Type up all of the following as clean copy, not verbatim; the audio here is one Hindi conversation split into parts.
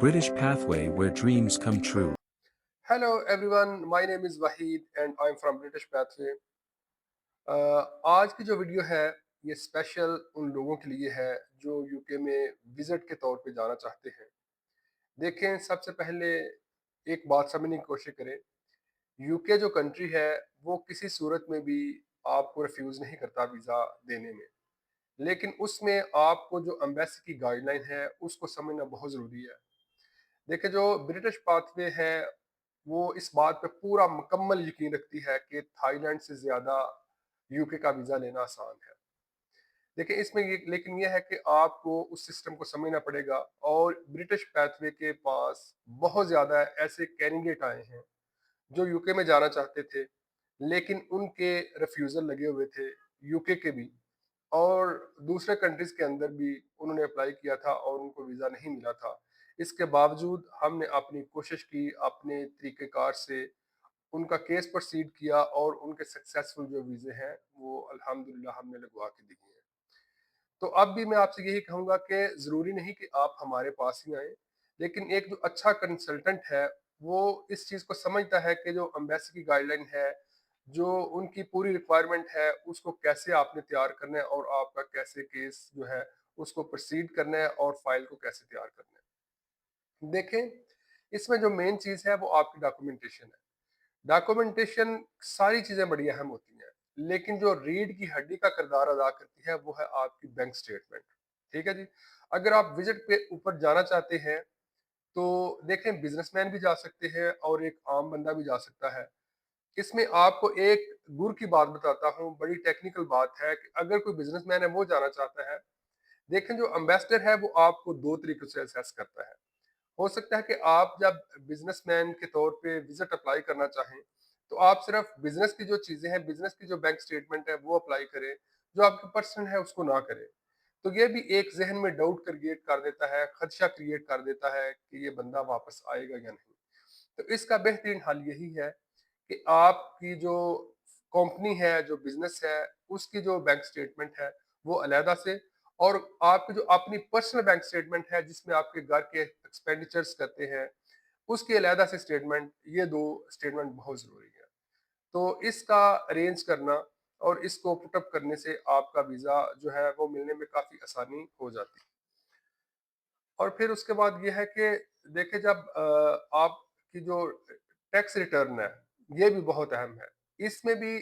British Pathway where dreams come true. Hello everyone, my name is Wahid and I'm from British Pathway. आज की जो वीडियो है ये स्पेशल उन लोगों के लिए है जो यूके में विजिट के तौर पे जाना चाहते हैं। देखें, सबसे पहले एक बात समझने की कोशिश करें। यूके जो कंट्री है वो किसी सूरत में भी आपको रिफ्यूज़ नहीं करता वीज़ा देने में, लेकिन उसमें आपको जो एम्बेसी की गाइडलाइन है उसको समझना बहुत ज़रूरी है। देखिए, जो ब्रिटिश पाथवे है वो इस बात पे पूरा मुकम्मल यकीन रखती है कि थाईलैंड से ज़्यादा यूके का वीज़ा लेना आसान है। देखिए, इसमें ये लेकिन ये है कि आपको उस सिस्टम को समझना पड़ेगा और ब्रिटिश पैथवे के पास बहुत ज़्यादा ऐसे कैंडिडेट आए हैं जो यूके में जाना चाहते थे, लेकिन उनके रिफ्यूज़ल लगे हुए थे यूके के भी, और दूसरे कंट्रीज़ के अंदर भी उन्होंने अप्लाई किया था और उनको वीज़ा नहीं मिला था। इसके बावजूद हमने अपनी कोशिश की, अपने तरीक़ेकार से उनका केस प्रोसीड किया और उनके सक्सेसफुल जो वीज़े हैं, वो अल्हम्दुलिल्लाह हमने लगवा के दिए हैं। तो अब भी मैं आपसे यही कहूँगा कि ज़रूरी नहीं कि आप हमारे पास ही आएँ, लेकिन एक जो अच्छा कंसल्टेंट है, वो इस चीज़ को समझता है कि जो एम्बेसी की गाइडलाइन है, जो उनकी पूरी रिक्वायरमेंट है, उसको कैसे आपने तैयार करना है और आपका कैसे केस जो है, उसको प्रोसीड करना है और फाइल को कैसे तैयार करना है। देखें, इसमें जो मेन चीज़ है, वो आपकी डॉक्यूमेंटेशन है। डॉक्यूमेंटेशन सारी चीज़ें बड़ी अहम होती हैं, लेकिन जो रीढ़ की हड्डी का किरदार अदा करती है, वो है आपकी बैंक स्टेटमेंट। ठीक है जी? अगर आप विज़िट पे ऊपर जाना चाहते हैं, तो देखें, बिज़नेसमैन भी जा सकते हैं और एक आम बंदा भी जा सकता है। इसमें आपको एक गुर की बात बताता हूँ, बड़ी टेक्निकल बात है कि अगर कोई बिज़नेसमैन है, वो जाना चाहता है, देखें, जो एम्बेसडर है, वो आपको 2 तरीकों से असेस करता है। हो सकता है कि आप जब बिजनेसमैन के तौर पे विजिट अप्लाई करना चाहें, तो आप सिर्फ बिजनेस की जो चीजें हैं, बिजनेस की जो बैंक स्टेटमेंट है वो अप्लाई करें, जो आपकी पर्सनल है उसको ना करें। तो ये भी एक जहन में डाउट क्रिएट कर देता है, खदशा क्रिएट कर देता है कि ये बंदा वापस आएगा या नहीं। तो इसका बेहतरीन हल यही है कि आपकी जो कंपनी है, जो बिजनेस है, उसकी जो बैंक स्टेटमेंट है वो अलहदा से, और आपकी जो अपनी पर्सनल बैंक स्टेटमेंट है जिसमें आपके घर के एक्सपेंडिचर्स करते हैं, उसकी अलहदा से स्टेटमेंट, ये 2 स्टेटमेंट बहुत ज़रूरी है। तो इसका अरेंज करना और इसको पुट अप करने से आपका वीज़ा जो है वो मिलने में काफ़ी आसानी हो जाती है। और फिर उसके बाद ये है कि देखिए, जब आपकी जो टैक्स रिटर्न है, ये भी बहुत अहम है। इसमें भी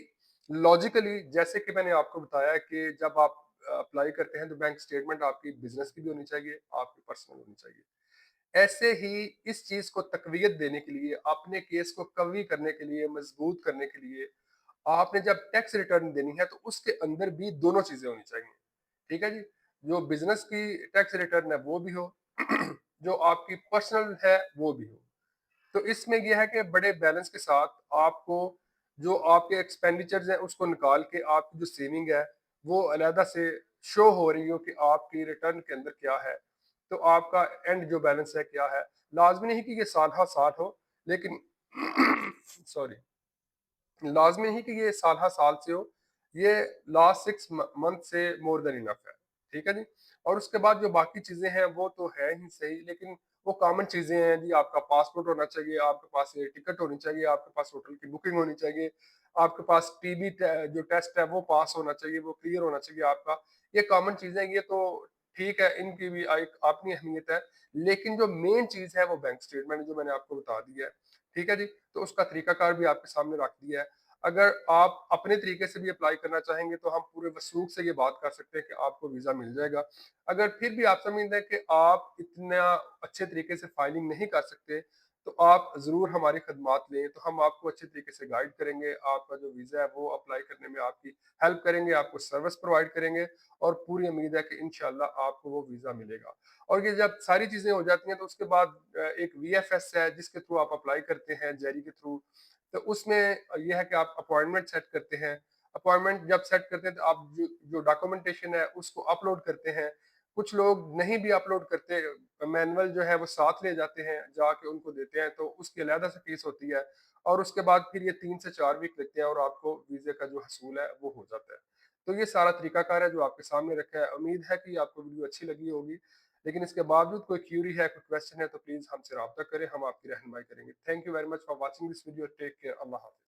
लॉजिकली, जैसे कि मैंने आपको बताया कि जब आप अप्लाई करते हैं तो बैंक स्टेटमेंट आपकी बिज़नेस की भी होनी चाहिए, आपकी पर्सनल होनी चाहिए। ऐसे ही इस चीज़ को तक़वियत देने के लिए, अपने केस को कवी करने के लिए, मज़बूत करने के लिए, आपने जब टैक्स रिटर्न देनी है तो उसके अंदर भी दोनों चीज़ें होनी चाहिए। ठीक है जी? जो बिज़नेस की टैक्स रिटर्न है वो भी हो, जो आपकी पर्सनल है वो भी हो। तो इसमें ये है कि बड़े बैलेंस के साथ आपको जो आपके एक्सपेंडिचर्स हैं उसको निकाल के आपकी जो सेविंग है वो अलहदा से शो हो रही हो कि आपकी रिटर्न के अंदर क्या है। तो आपका एंड जो बैलेंस है क्या है। लाज़मी नहीं कि ये साल साथ हो, लेकिन सॉरी, लाज़मी नहीं कि ये साल साल से हो, ये लास्ट 6 मंथ से मोर देन इनफ है। ठीक है जी? और उसके बाद जो बाकी चीज़ें हैं वो तो है ही सही, लेकिन वो कॉमन चीज़ें हैं जी। आपका पासपोर्ट होना चाहिए, आपके पास एयर टिकट होनी चाहिए, आपके पास होटल की बुकिंग होनी चाहिए, आपके पास टीबी जो टेस्ट है वो पास होना चाहिए, वो क्लियर होना चाहिए आपका। ये कॉमन चीज़ें, ये तो ठीक है, इनकी भी एक अपनी अहमियत है। लेकिन जो मेन चीज़ है वो बैंक स्टेटमेंट, जो मैंने आपको बता दी है। ठीक है जी? तो उसका तरीकाकार भी आपके सामने रख दिया है। अगर आप अपने तरीके से भी अप्लाई करना चाहेंगे तो हम पूरे वसूख से ये बात कर सकते हैं कि आपको वीज़ा मिल जाएगा। अगर फिर भी आप समझते हैं कि आप इतना अच्छे तरीके से फाइलिंग नहीं कर सकते, तो आप ज़रूर हमारी खदमात लें, तो हम आपको अच्छे तरीके से गाइड करेंगे, आपका जो वीज़ा है वो अप्लाई करने में आपकी हेल्प करेंगे, आपको सर्विस प्रोवाइड करेंगे, और पूरी उम्मीद है कि इंशाल्लाह आपको वो वीज़ा मिलेगा। और ये जब सारी चीज़ें हो जाती हैं तो उसके बाद एक वीएफएस है जिसके थ्रू आप अप्लाई करते हैं, जेरी के थ्रू। तो उसमें ये है कि आप अपॉइंटमेंट सेट करते हैं। अपॉइंटमेंट जब सेट करते हैं तो आप जो डॉक्यूमेंटेशन है उसको अपलोड करते हैं। कुछ लोग नहीं भी अपलोड करते, मैनुअल जो है वो साथ ले जाते हैं, जाके उनको देते हैं, तो उसकी अलहदा से फीस होती है। और उसके बाद फिर ये 3 से 4 वीक लगते हैं और आपको वीज़े का जो हसूल है वो हो जाता है। तो ये सारा तरीकाकार है जो आपके सामने रखा है। उम्मीद है कि आपको वीडियो अच्छी लगी होगी। लेकिन इसके बावजूद कोई क्यूरी है, कोई क्वेश्चन है तो प्लीज़ हमसे राब्ता करें, हम आपकी रहनुमाई करेंगे। Thank you very much for watching this video. Take care. अल्लाह हाफ़िज़।